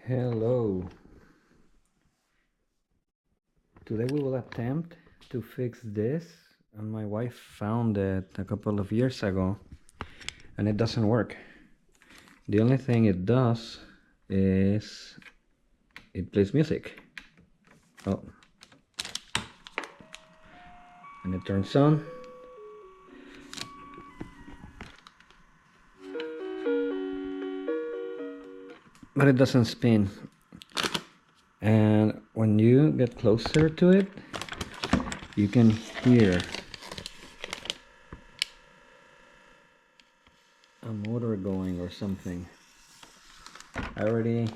Hello. Today we will attempt to fix this, and my wife found it a couple of years ago and it doesn't work. The only thing it does is it plays music. Oh. And it turns on. But it doesn't spin. And when you get closer to it, you can hear a motor going or something. I already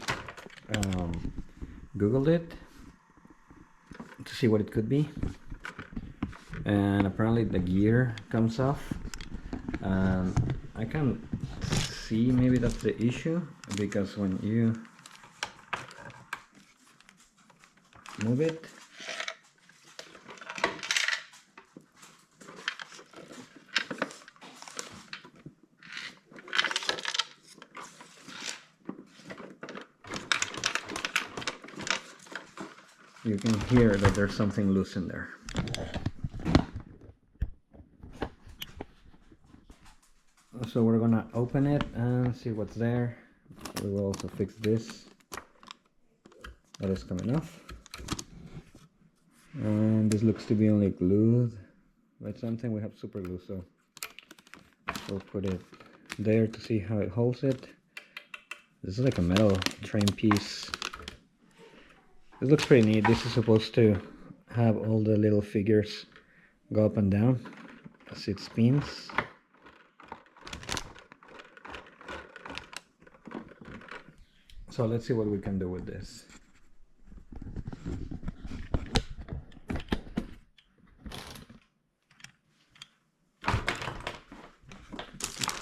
Googled it to see what it could be, and apparently the gear comes off, and I can see maybe that's the issue, because when you move it, you can hear that there's something loose in there. So we're gonna open it and see what's there. We will also fix this. That is coming off. And this looks to be only glued by something. We have super glue, so we'll put it there to see how it holds it. This is like a metal train piece. This looks pretty neat. This is supposed to have all the little figures go up and down as it spins. So let's see what we can do with this.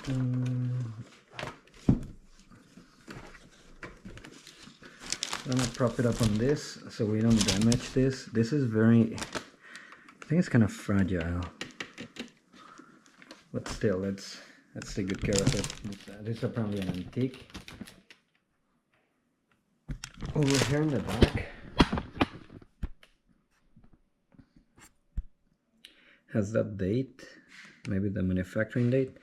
I'm gonna prop it up on this so we don't damage this. This is very, I think it's kind of fragile, but still, let's take good care of it. This is apparently an antique. Over here in the back has that date, maybe the manufacturing date,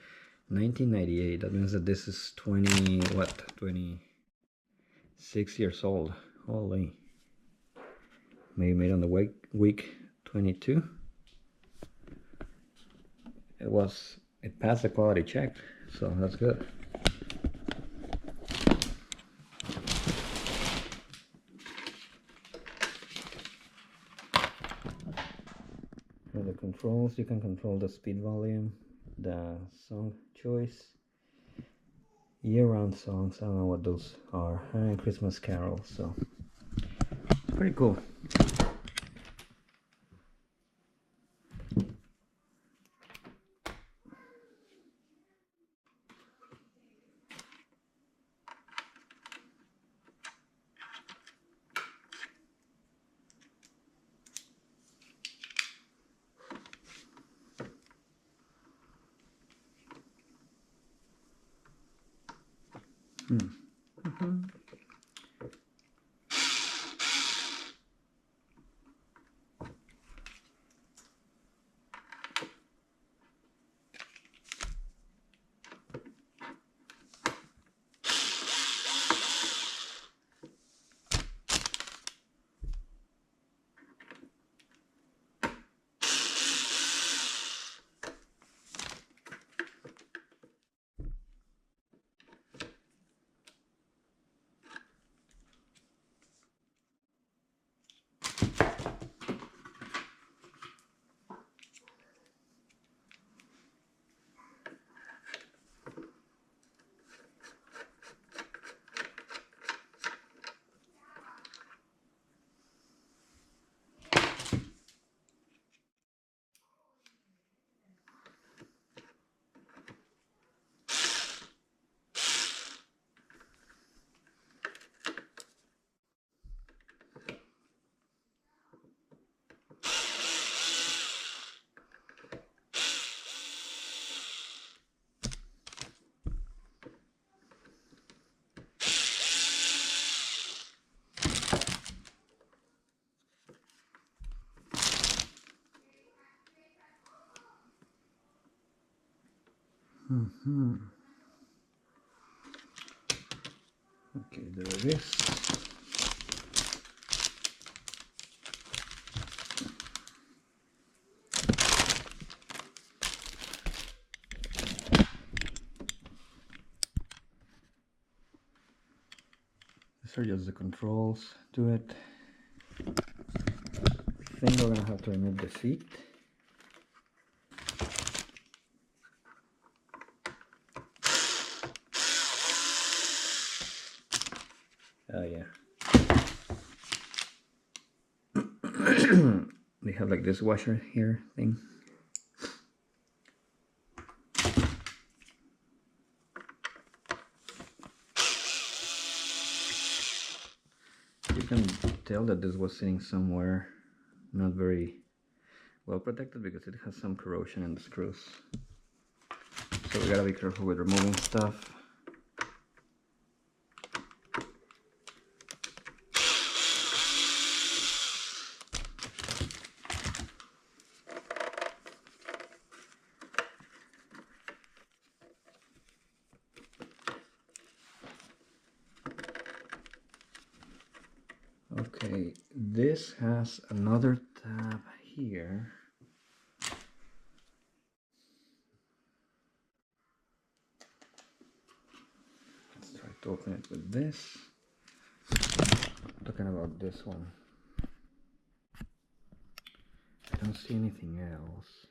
1998. That means that this is 26 years old. Holy. Maybe made on the week 22. It passed the quality check, so that's good. For the controls, you can control the speed volume, the song choice, year-round songs. I don't know what those are, and Christmas carols. So pretty cool. Okay, there it is. These are just the controls to it. I think we're gonna have to remove the seat. Oh yeah. They have like this washer here thing. You can tell that this was sitting somewhere not very well protected because it has some corrosion in the screws. So we gotta be careful with removing stuff. Okay, this has another tab here. Let's try to open it with this. Talking about this one. I don't see anything else.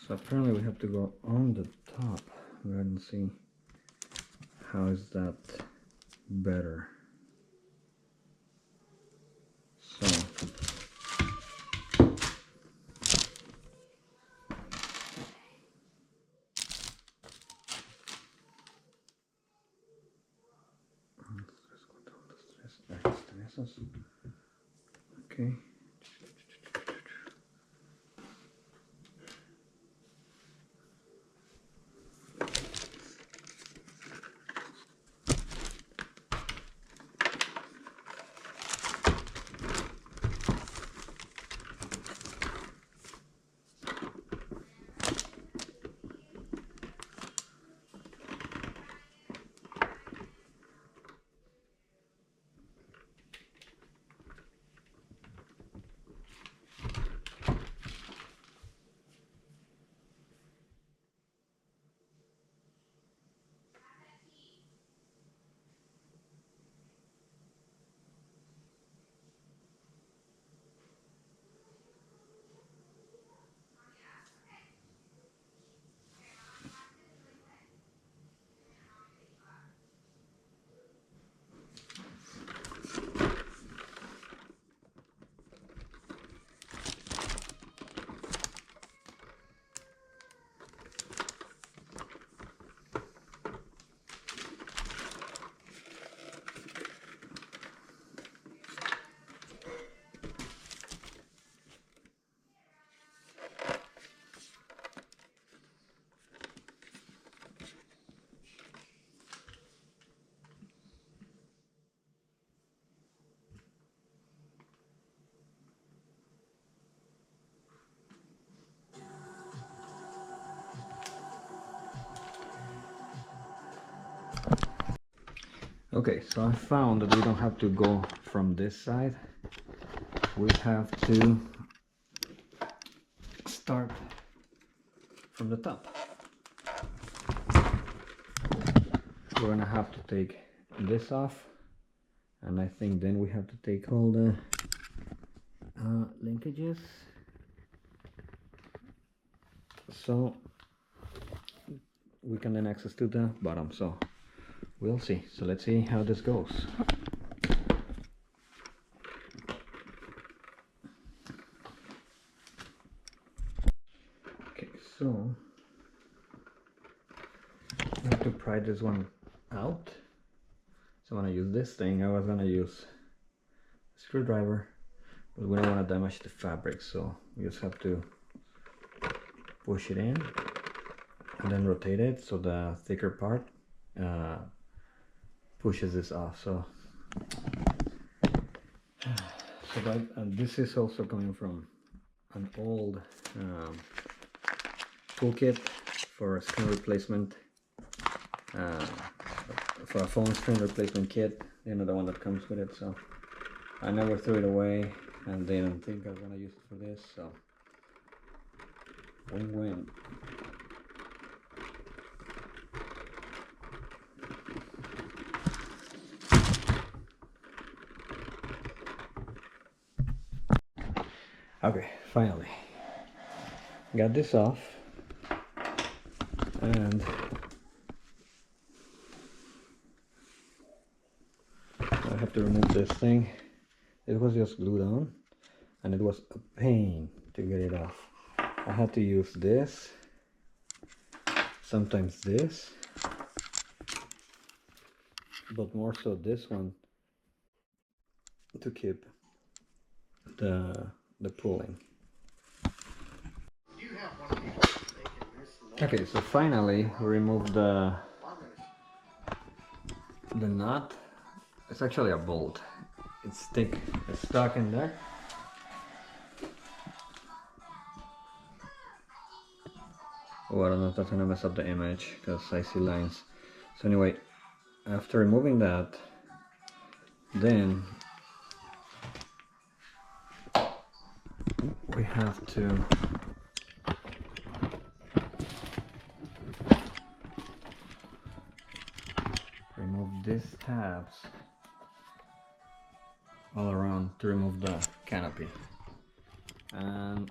So apparently we have to go on the top. Go ahead and see. how is that better? So okay. Okay, so I found that we don't have to go from this side. We have to start from the top. We're gonna have to take this off, and I think then we have to take all the linkages, so we can then access to the bottom. So we'll see. So let's see how this goes. Okay, so I have to pry this one out. So I'm gonna use this thing. I was gonna use a screwdriver, but we don't want to damage the fabric, so we just have to push it in and then rotate it so the thicker part pushes this off. So and this is also coming from an old toolkit for a screen replacement, for a phone screen replacement kit, you know, the one that comes with it. So I never threw it away and didn't think I was gonna use it for this, so win-win. Okay, finally got this off, and I have to remove this thing. It was just glued on and it was a pain to get it off. I had to use this, sometimes this, but more so this one to keep the pulling. Okay, so finally we removed the nut. It's actually a bolt. It's thick. It's stuck in there. Oh, I don't know if that's gonna mess up the image because I see lines. So anyway, after removing that, then we have to remove these tabs all around to remove the canopy. And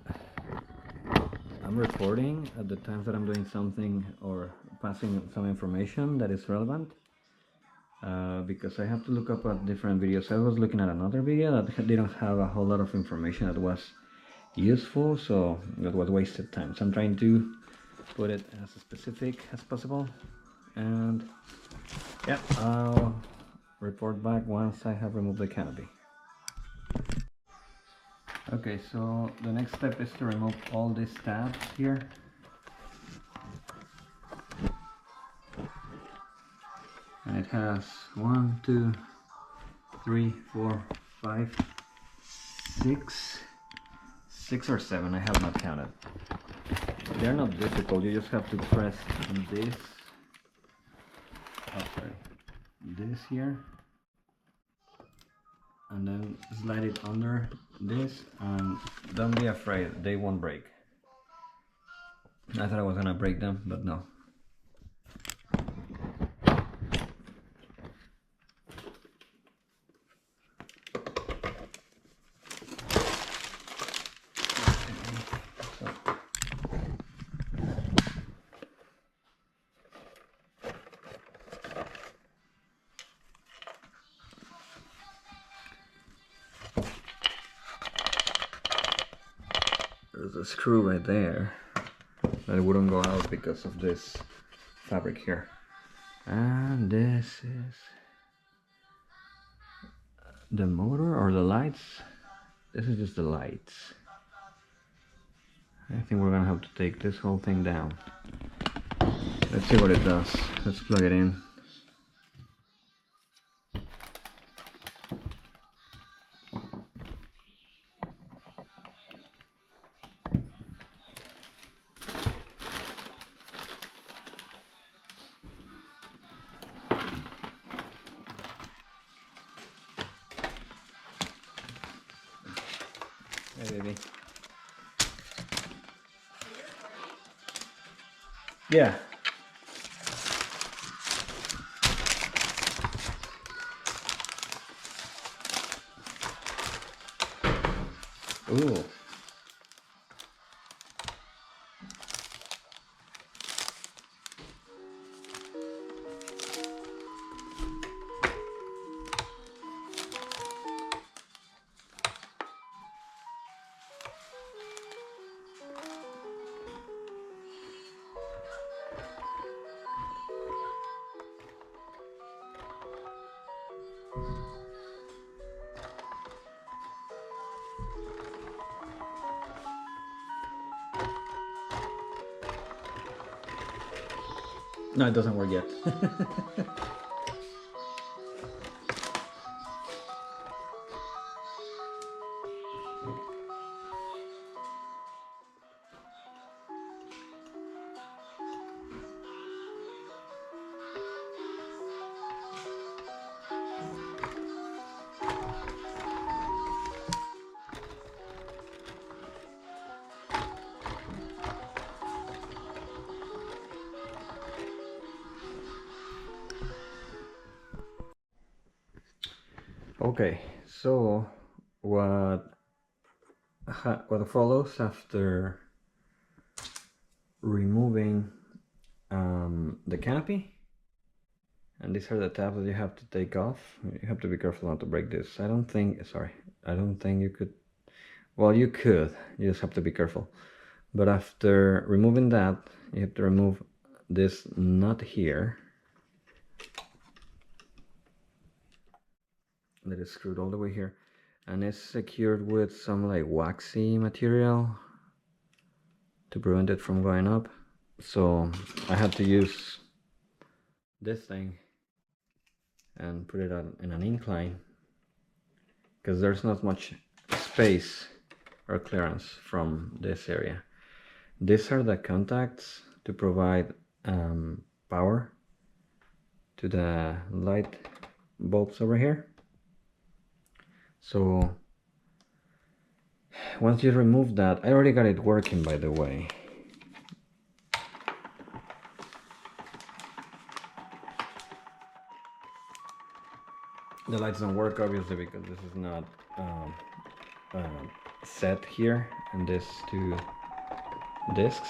I'm recording at the times that I'm doing something or passing some information that is relevant. because I have to look up at different videos. I was looking at another video that didn't have a whole lot of information that was useful, so that was wasted time. So I'm trying to put it as specific as possible, and yeah, I'll report back once I have removed the canopy. Okay, so the next step is to remove all these tabs here. And it has 1, 2, 3, 4, 5, 6 or 7, I have not counted. They're not difficult, you just have to press this, this here, and then slide it under this, and don't be afraid, they won't break. I thought I was gonna break them, but no. There's a screw right there that it wouldn't go out because of this fabric here. And this is the motor or the lights. This is just the lights. I think we're gonna have to take this whole thing down. Let's see what it does. Let's plug it in. Hey, baby. Yeah. Ooh. No, it doesn't work yet. Okay, so what follows after removing the canopy, and these are the tabs that you have to take off. You have to be careful not to break this. I don't think you could, well, you could, you just have to be careful. But after removing that, you have to remove this nut here that is screwed all the way here, and it's secured with some like waxy material to prevent it from going up. So I had to use this thing and put it in an incline because there's not much space or clearance from this area. These are the contacts to provide power to the light bulbs over here. So once you remove that, I already got it working, by the way. The lights don't work obviously because this is not set here in these two discs.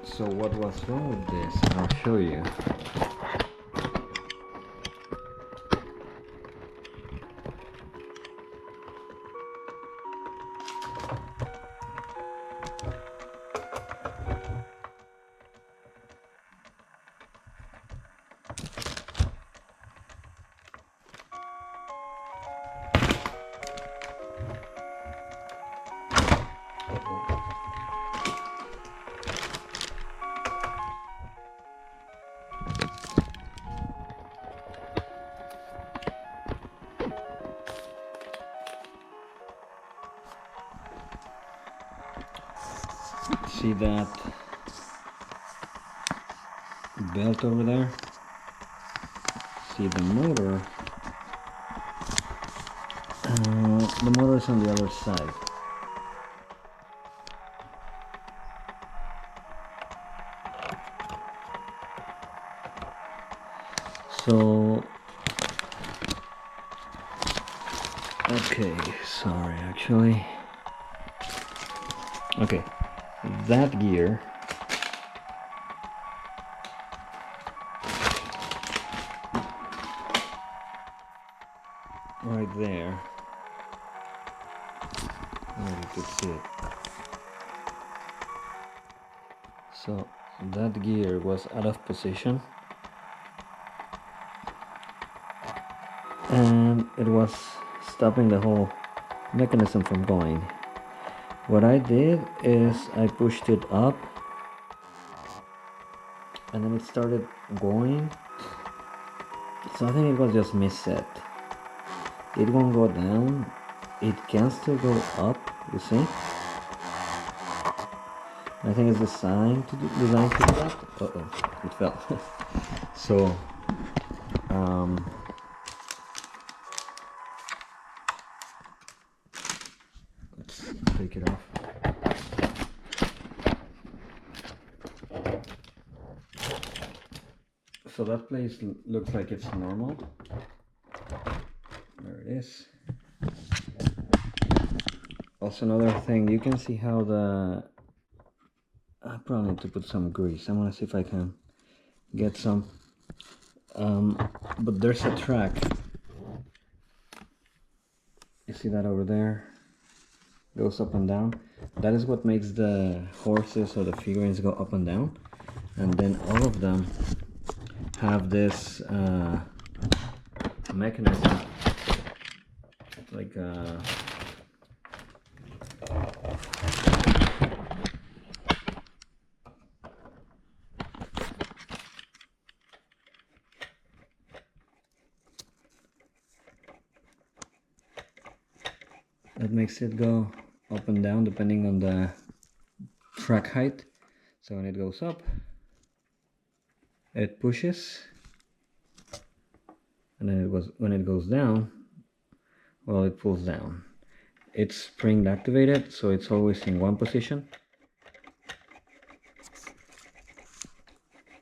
So what was wrong with this? I'll show you. See that belt over there? See the motor? The motor is on the other side. So, okay, sorry, actually. Okay, that gear right there, where you could see it. So that gear was out of position and it was stopping the whole mechanism from going. What I did is I pushed it up and then it started going. So I think it was just misset. It won't go down. It can still go up, you see? I think it's designed to do that. Uh-oh, it fell. So, let's take it off. So that place looks like it's normal. There it is. Also another thing, you can see how I probably need to put some grease. I'm gonna see if I can get some. But there's a track. You see that over there? Goes up and down. That is what makes the horses or the figurines go up and down. And then all of them have this mechanism, like that makes it go up and down depending on the track height. So when it goes up, it pushes, and then when it goes down, well, it pulls down. It's spring activated, so it's always in one position.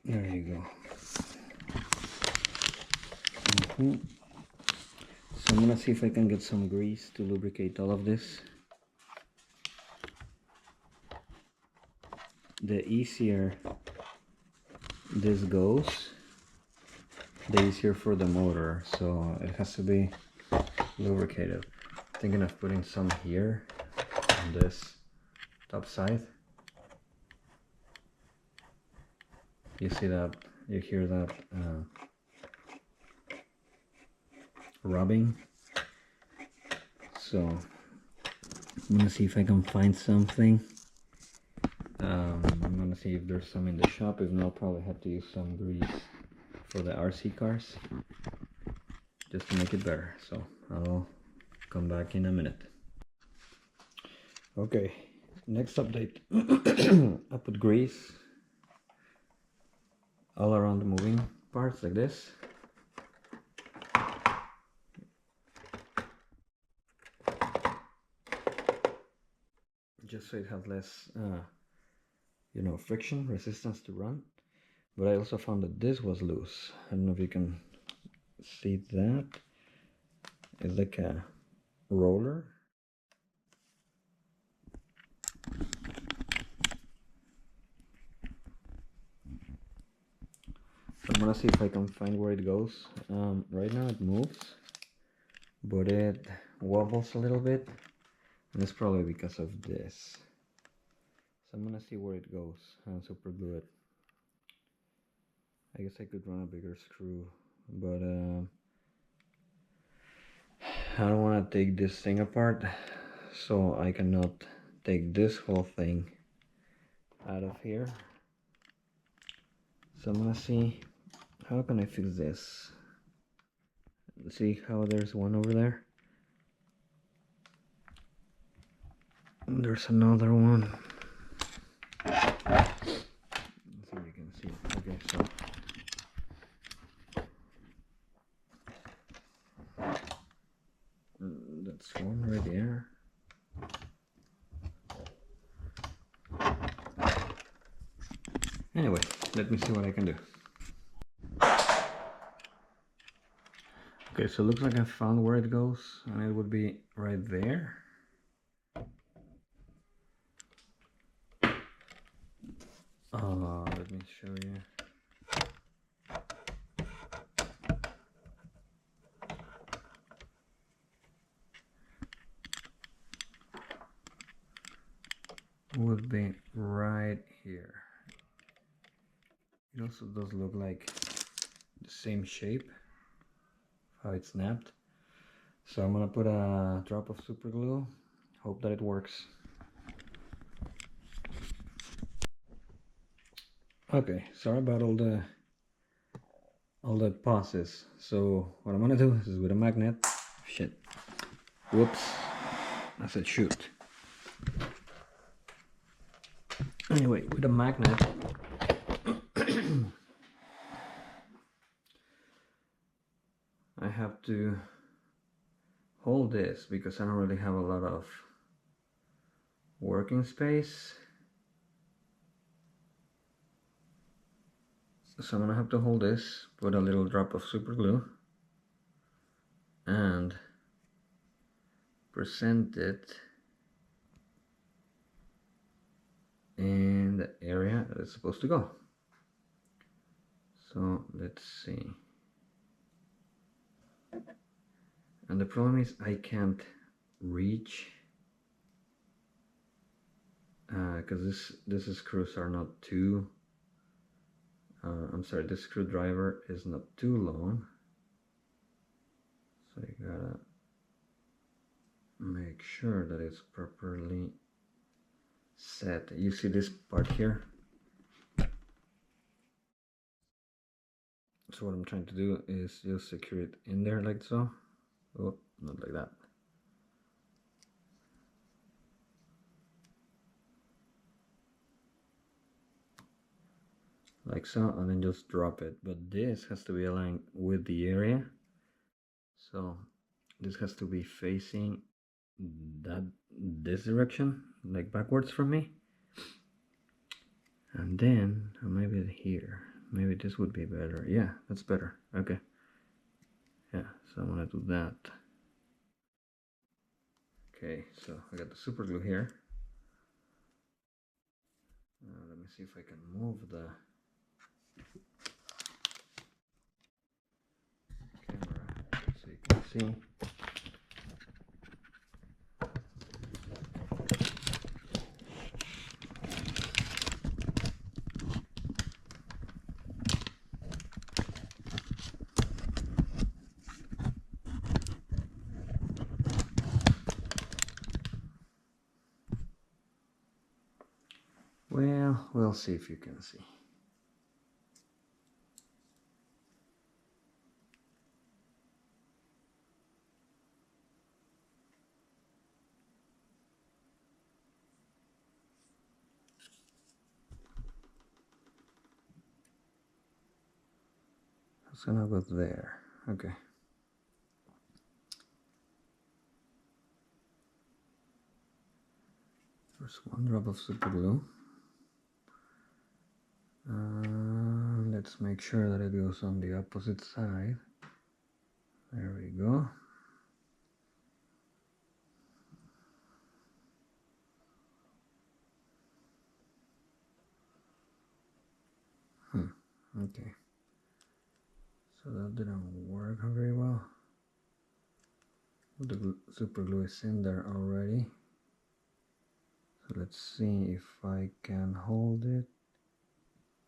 There you go. So I'm gonna see if I can get some grease to lubricate all of this. The easier this goes, the easier for the motor, so it has to be lubricated. I'm thinking of putting some here on this top side. You see that, you hear that rubbing. So I'm gonna see if I can find something. I'm gonna see if there's some in the shop. If not, I'll probably have to use some grease for the RC cars just to make it better. So I'll come back in a minute. Okay, next update. I put grease all around the moving parts like this. Just so it has less you know, friction resistance to run. But I also found that this was loose. I don't know if you can see that. It's like a roller. I'm gonna see if I can find where it goes. Right now it moves, but it wobbles a little bit, and it's probably because of this. So I'm gonna see where it goes and super glue it. I guess I could run a bigger screw, but I don't want to take this thing apart, so I cannot take this whole thing out of here. So I'm gonna see how can I fix this. See how there's one over there? And there's another one. Let's see if you can see it. Okay, so that's one right there. Anyway, let me see what I can do. Okay, so it looks like I found where it goes, and it would be right there. Let me show you. Would be right here. It also does look like the same shape, how it snapped. So I'm gonna put a drop of super glue, hope that it works. Okay, sorry about all the pauses. So what I'm gonna do is with a magnet. Shit. Whoops. I said shoot. Anyway, with a magnet, I have to hold this because I don't really have a lot of working space. So I'm gonna have to hold this, put a little drop of super glue, and present it in the area that it's supposed to go. So let's see. And the problem is I can't reach because this screws are not too I'm sorry, this screwdriver is not too long, so you gotta make sure that it's properly set. You see this part here? So what I'm trying to do is just secure it in there like so. Oh, not like that. Like so, and then just drop it. But this has to be aligned with the area. So this has to be facing this direction, like backwards from me. And then maybe here. Maybe this would be better. Yeah, that's better. Okay. Yeah, so I'm gonna do that. Okay, so I got the super glue here. Let me see if I can move the camera so you can see. Well, we'll see if you can see. It's gonna go there. Okay. First one drop of super glue. Let's make sure that it goes on the opposite side. There we go. Okay. So that didn't work very well. The super glue is in there already. So let's see if I can hold it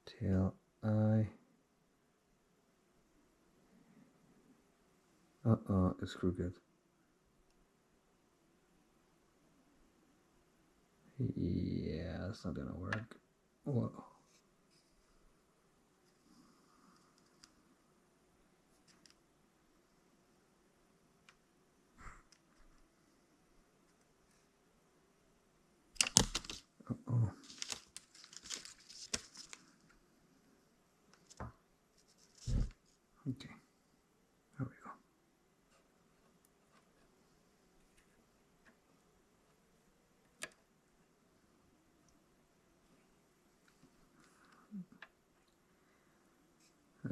till I... it's crooked. Yeah, it's not gonna work. Whoa. Uh-oh. Okay, there we go.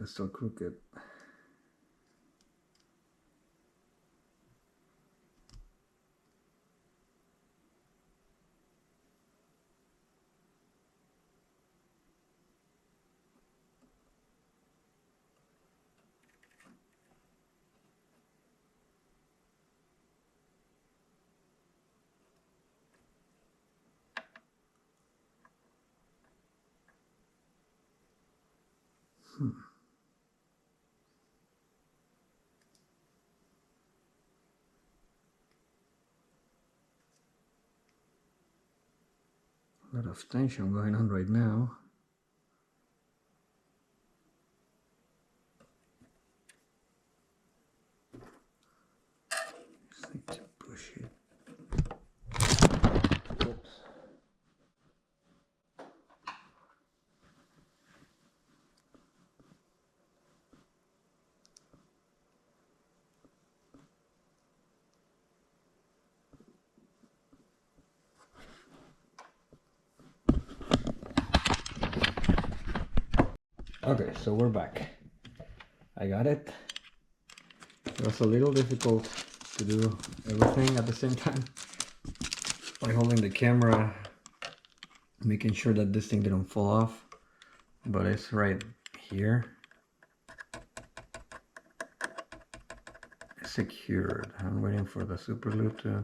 It's still crooked. A lot of tension going on right now. Just need to push it. Oops. Okay, so we're back. I got it. It was a little difficult to do everything at the same time by holding the camera, making sure that this thing didn't fall off, but it's right here. It's secured. I'm waiting for the super glue to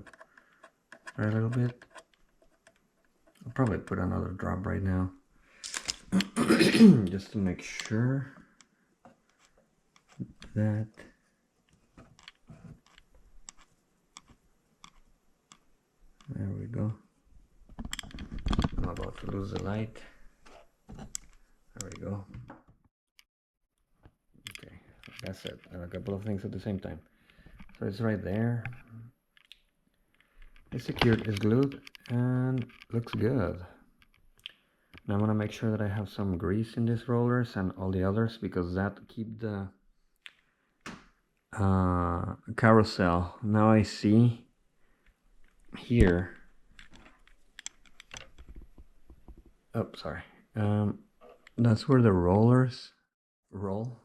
dry a little bit. I'll probably put another drop right now just to make sure that there we go. I'm about to lose the light. There we go. Okay, that's it. I have a couple of things at the same time. So it's right there. It's secured, it's glued, and looks good. Now I'm gonna make sure that I have some grease in these rollers and all the others, because that keep the carousel. Now I see here. Oh, sorry. That's where the rollers roll.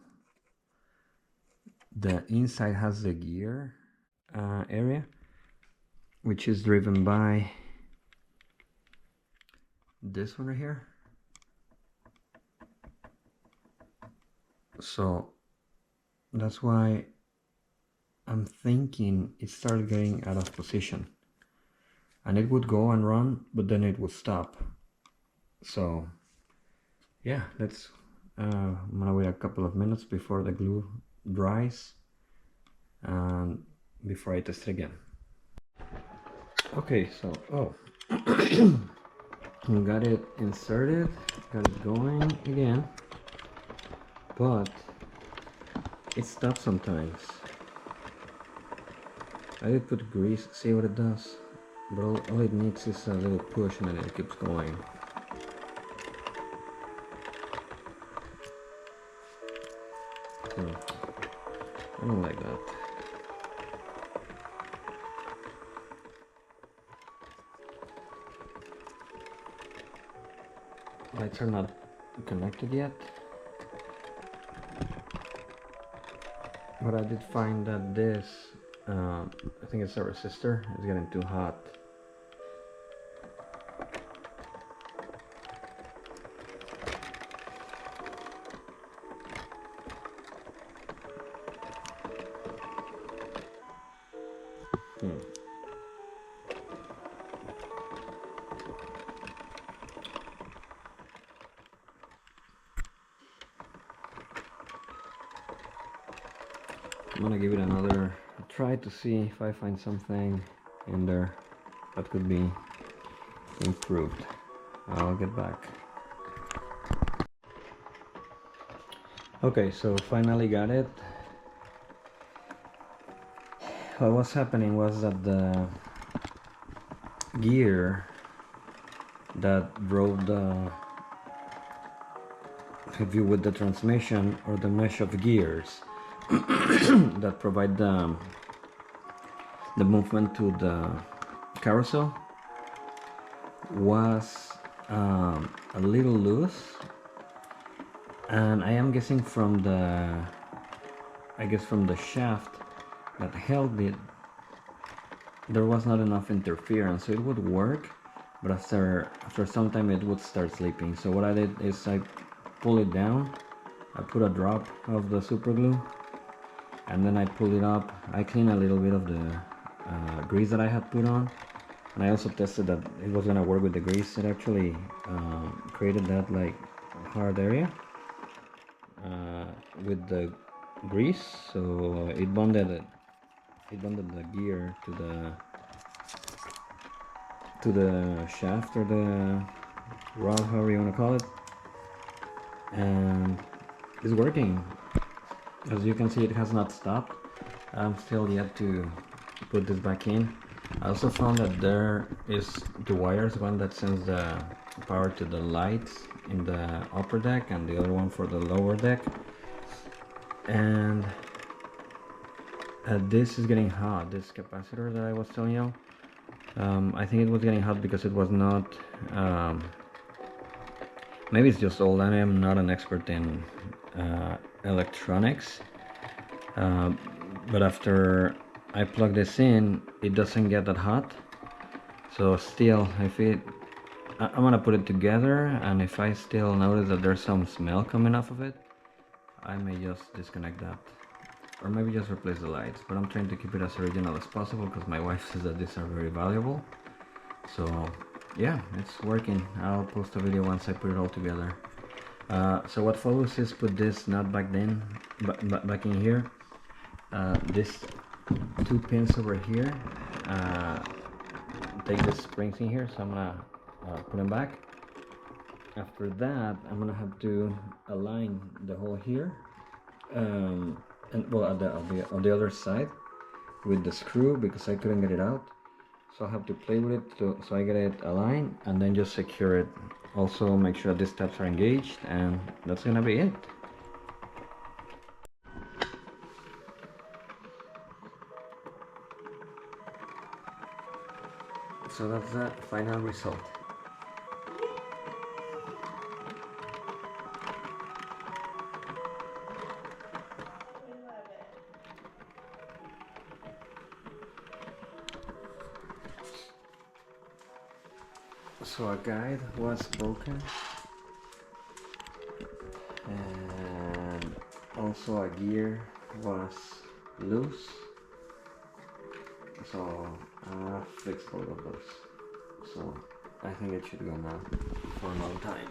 The inside has the gear area, which is driven by this one right here. So that's why I'm thinking it started getting out of position, and it would go and run, but then it would stop. So yeah, let's I'm gonna wait a couple of minutes before the glue dries and before I test it again. Okay, so got it inserted, got it going again, but it stops sometimes. I did put grease, see what it does, but all it needs is a little push and then it keeps going. I don't like that. Lights are not connected yet, but I did find that this, I think it's a resistor, is getting too hot. I'm gonna give it another try to see if I find something in there that could be improved. I'll get back. Okay, so finally got it. What was happening was that the gear that drove the, if you with the transmission, or the mesh of gears that provide the movement to the carousel, was a little loose, and I am guessing from the shaft that held it, there was not enough interference, so it would work, but after some time it would start slipping. So what I did is I pull it down, I put a drop of the super glue, and then I pull it up. I clean a little bit of the grease that I had put on, and I also tested that it was gonna work with the grease. It actually created that like hard area with the grease, so it bonded the gear to the shaft, or the rod, however you want to call it, and it's working. As you can see, it has not stopped. I'm still yet to put this back in. I also found that there is two wires, one that sends the power to the lights in the upper deck and the other one for the lower deck, and this is getting hot, this capacitor that I was telling you. I think it was getting hot because it was not, maybe it's just old. I am not an expert in electronics, but after I plug this in, it doesn't get that hot. So still, I'm gonna put it together, and if I still notice that there's some smell coming off of it, I may just disconnect that, or maybe just replace the lights. But I'm trying to keep it as original as possible because my wife says that these are very valuable. So yeah, it's working. I'll post a video once I put it all together. So what follows is put this nut back in here. These two pins over here take the springs in here, so I'm gonna put them back. After that, I'm gonna have to align the hole here, and well, on the other side with the screw, because I couldn't get it out. So I have to play with it so I get it aligned, and then just secure it. Also make sure these tabs are engaged, and that's gonna be it. So that's the final result. So a guide was broken, and also a gear was loose, so I fixed both of those. So I think it should go now for a long time,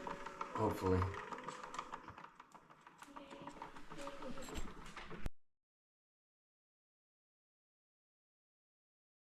hopefully.